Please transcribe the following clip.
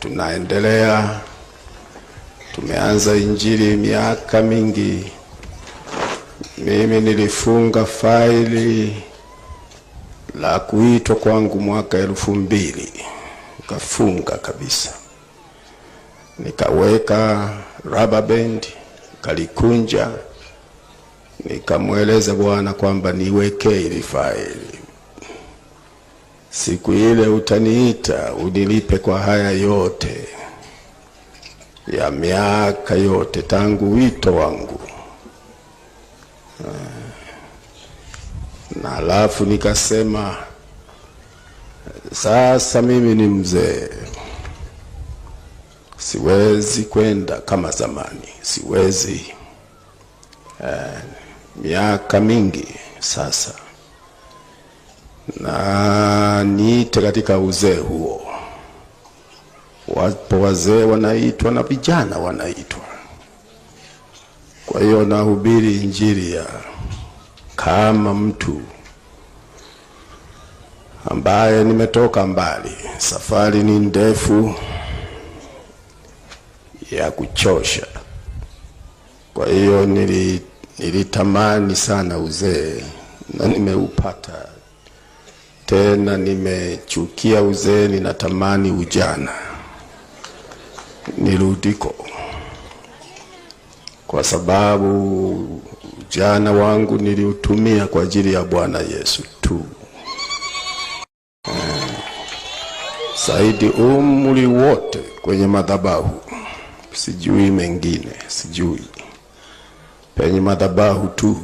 tunaendelea. Tumeanza injili miaka mingi. Mimi nilifunga faili la kuitwa kwangu mwaka 2000. Nikafunga kabisa. Nikaweka rubber band, kalikunja. Nikamweleza Bwana kwamba niweke ile faili. Siku ile utaniita unilipe kwa haya yote ya miaka yote tangu wito wangu. Na alafu nikasema sasa mimi ni mzee, siwezi kwenda kama zamani, siwezi. Miaka mingi sasa, na niite katika uzee huo. Wapo wazee wanaitwa na vijana wanaitwa. Kwa hiyo nahubiri injili ya kama mtu ambaye nimetoka mbali. Safari ni ndefu ya kuchosha. Kwa hiyo nilitamani sana uzee na nimeupata. Tena nimechukia uzee, ninatamani ujana nirudiko, kwa sababu ujana wangu niliutumia kwa ajili ya Bwana Yesu tu. Zaidi umri wote kwenye madhabahu, sijui mengine, sijui penye madhabahu tu.